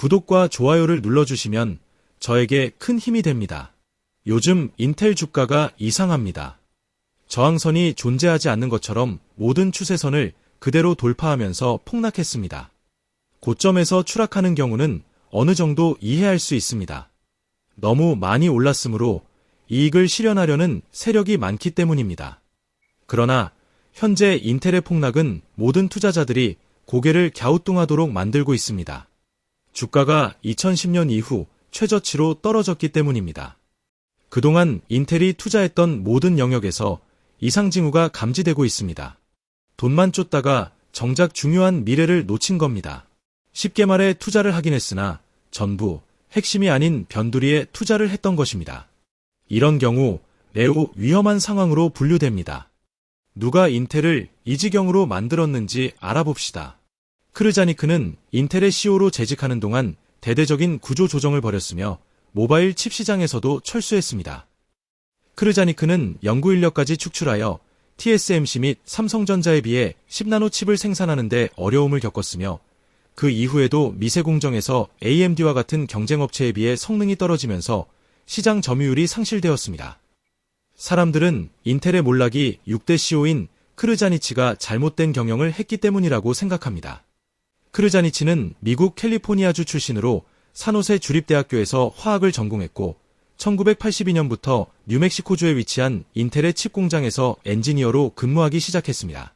구독과 좋아요를 눌러주시면 저에게 큰 힘이 됩니다. 요즘 인텔 주가가 이상합니다. 저항선이 존재하지 않는 것처럼 모든 추세선을 그대로 돌파하면서 폭락했습니다. 고점에서 추락하는 경우는 어느 정도 이해할 수 있습니다. 너무 많이 올랐으므로 이익을 실현하려는 세력이 많기 때문입니다. 그러나 현재 인텔의 폭락은 모든 투자자들이 고개를 갸우뚱하도록 만들고 있습니다. 주가가 2010년 이후 최저치로 떨어졌기 때문입니다. 그동안 인텔이 투자했던 모든 영역에서 이상 징후가 감지되고 있습니다. 돈만 쫓다가 정작 중요한 미래를 놓친 겁니다. 쉽게 말해 투자를 하긴 했으나 전부 핵심이 아닌 변두리에 투자를 했던 것입니다. 이런 경우 매우 위험한 상황으로 분류됩니다. 누가 인텔을 이 지경으로 만들었는지 알아봅시다. 크르자니크는 인텔의 CEO로 재직하는 동안 대대적인 구조 조정을 벌였으며 모바일 칩 시장에서도 철수했습니다. 크르자니크는 연구 인력까지 축출하여 TSMC 및 삼성전자에 비해 10나노 칩을 생산하는 데 어려움을 겪었으며 그 이후에도 미세 공정에서 AMD와 같은 경쟁업체에 비해 성능이 떨어지면서 시장 점유율이 상실되었습니다. 사람들은 인텔의 몰락이 6대 CEO인 크르자니치가 잘못된 경영을 했기 때문이라고 생각합니다. 크르자니치는 미국 캘리포니아주 출신으로 산호세 주립대학교에서 화학을 전공했고 1982년부터 뉴멕시코주에 위치한 인텔의 칩 공장에서 엔지니어로 근무하기 시작했습니다.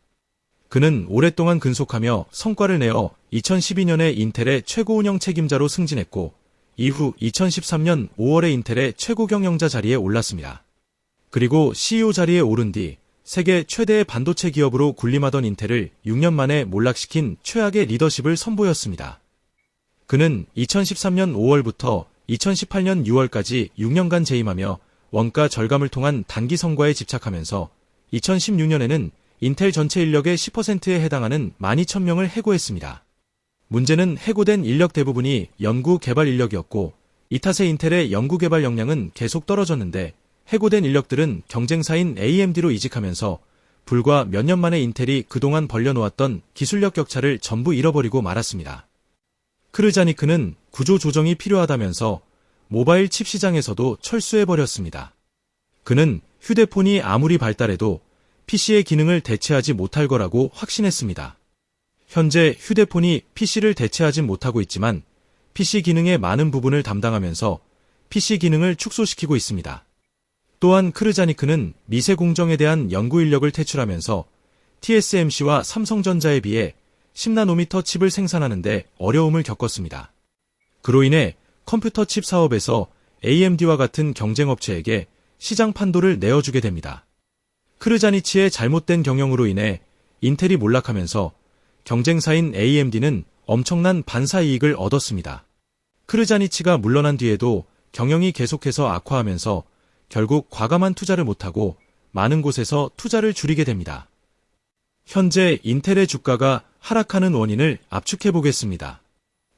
그는 오랫동안 근속하며 성과를 내어 2012년에 인텔의 최고 운영 책임자로 승진했고 이후 2013년 5월에 인텔의 최고 경영자 자리에 올랐습니다. 그리고 CEO 자리에 오른 뒤 세계 최대의 반도체 기업으로 군림하던 인텔을 6년 만에 몰락시킨 최악의 리더십을 선보였습니다. 그는 2013년 5월부터 2018년 6월까지 6년간 재임하며 원가 절감을 통한 단기 성과에 집착하면서 2016년에는 인텔 전체 인력의 10%에 해당하는 12,000명을 해고했습니다. 문제는 해고된 인력 대부분이 연구 개발 인력이었고 이 탓에 인텔의 연구 개발 역량은 계속 떨어졌는데 해고된 인력들은 경쟁사인 AMD로 이직하면서 불과 몇 년 만에 인텔이 그동안 벌려놓았던 기술력 격차를 전부 잃어버리고 말았습니다. 크르자니크는 구조 조정이 필요하다면서 모바일 칩 시장에서도 철수해버렸습니다. 그는 휴대폰이 아무리 발달해도 PC의 기능을 대체하지 못할 거라고 확신했습니다. 현재 휴대폰이 PC를 대체하진 못하고 있지만 PC 기능의 많은 부분을 담당하면서 PC 기능을 축소시키고 있습니다. 또한 크르자니크는 미세 공정에 대한 연구 인력을 퇴출하면서 TSMC와 삼성전자에 비해 10나노미터 칩을 생산하는데 어려움을 겪었습니다. 그로 인해 컴퓨터 칩 사업에서 AMD와 같은 경쟁업체에게 시장 판도를 내어주게 됩니다. 크르자니치의 잘못된 경영으로 인해 인텔이 몰락하면서 경쟁사인 AMD는 엄청난 반사 이익을 얻었습니다. 크르자니치가 물러난 뒤에도 경영이 계속해서 악화하면서 결국 과감한 투자를 못하고 많은 곳에서 투자를 줄이게 됩니다. 현재 인텔의 주가가 하락하는 원인을 압축해 보겠습니다.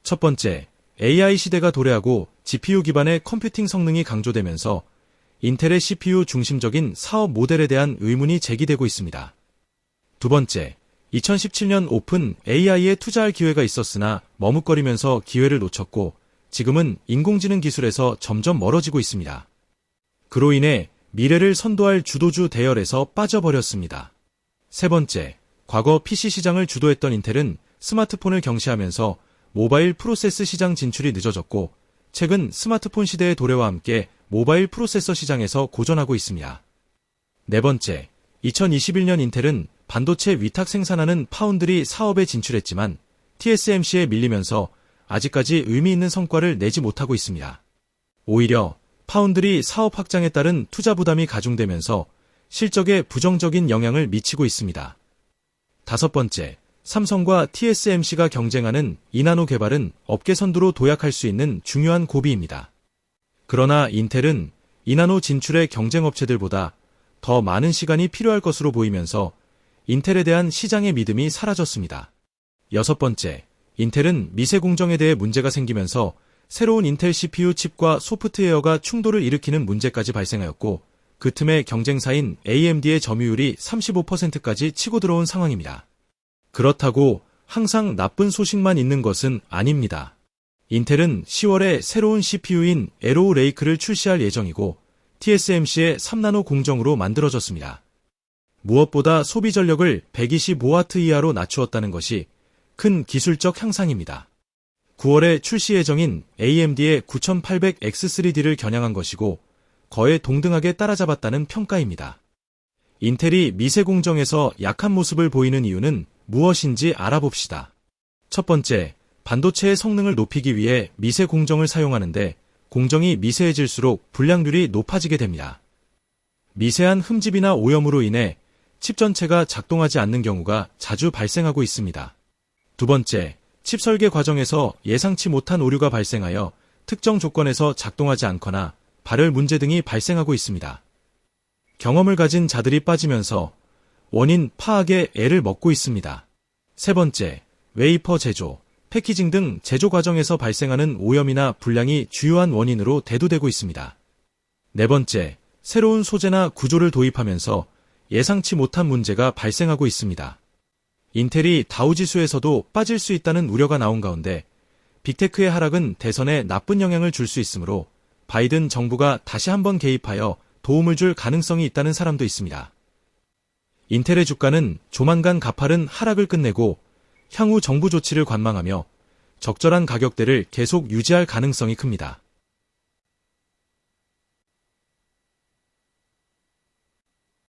첫 번째, AI 시대가 도래하고 GPU 기반의 컴퓨팅 성능이 강조되면서 인텔의 CPU 중심적인 사업 모델에 대한 의문이 제기되고 있습니다. 두 번째, 2017년 오픈 AI에 투자할 기회가 있었으나 머뭇거리면서 기회를 놓쳤고 지금은 인공지능 기술에서 점점 멀어지고 있습니다. 그로 인해 미래를 선도할 주도주 대열에서 빠져버렸습니다. 세 번째, 과거 PC 시장을 주도했던 인텔은 스마트폰을 경시하면서 모바일 프로세스 시장 진출이 늦어졌고 최근 스마트폰 시대의 도래와 함께 모바일 프로세서 시장에서 고전하고 있습니다. 네 번째, 2021년 인텔은 반도체 위탁 생산하는 파운드리 사업에 진출했지만 TSMC에 밀리면서 아직까지 의미 있는 성과를 내지 못하고 있습니다. 오히려 파운드리 사업 확장에 따른 투자 부담이 가중되면서 실적에 부정적인 영향을 미치고 있습니다. 다섯 번째, 삼성과 TSMC가 경쟁하는 2나노 개발은 업계 선두로 도약할 수 있는 중요한 고비입니다. 그러나 인텔은 2나노 진출의 경쟁업체들보다 더 많은 시간이 필요할 것으로 보이면서 인텔에 대한 시장의 믿음이 사라졌습니다. 여섯 번째, 인텔은 미세 공정에 대해 문제가 생기면서 새로운 인텔 CPU 칩과 소프트웨어가 충돌을 일으키는 문제까지 발생하였고 그 틈에 경쟁사인 AMD의 점유율이 35%까지 치고 들어온 상황입니다. 그렇다고 항상 나쁜 소식만 있는 것은 아닙니다. 인텔은 10월에 새로운 CPU인 에로우 레이크를 출시할 예정이고 TSMC의 3나노 공정으로 만들어졌습니다. 무엇보다 소비 전력을 125W 이하로 낮추었다는 것이 큰 기술적 향상입니다. 9월에 출시 예정인 AMD의 9800X3D를 겨냥한 것이고 거의 동등하게 따라잡았다는 평가입니다. 인텔이 미세 공정에서 약한 모습을 보이는 이유는 무엇인지 알아봅시다. 첫 번째, 반도체의 성능을 높이기 위해 미세 공정을 사용하는데 공정이 미세해질수록 불량률이 높아지게 됩니다. 미세한 흠집이나 오염으로 인해 칩 전체가 작동하지 않는 경우가 자주 발생하고 있습니다. 두 번째, 칩 설계 과정에서 예상치 못한 오류가 발생하여 특정 조건에서 작동하지 않거나 발열 문제 등이 발생하고 있습니다. 경험을 가진 자들이 빠지면서 원인 파악에 애를 먹고 있습니다. 세 번째, 웨이퍼 제조, 패키징 등 제조 과정에서 발생하는 오염이나 불량이 주요한 원인으로 대두되고 있습니다. 네 번째, 새로운 소재나 구조를 도입하면서 예상치 못한 문제가 발생하고 있습니다. 인텔이 다우지수에서도 빠질 수 있다는 우려가 나온 가운데 빅테크의 하락은 대선에 나쁜 영향을 줄 수 있으므로 바이든 정부가 다시 한번 개입하여 도움을 줄 가능성이 있다는 사람도 있습니다. 인텔의 주가는 조만간 가파른 하락을 끝내고 향후 정부 조치를 관망하며 적절한 가격대를 계속 유지할 가능성이 큽니다.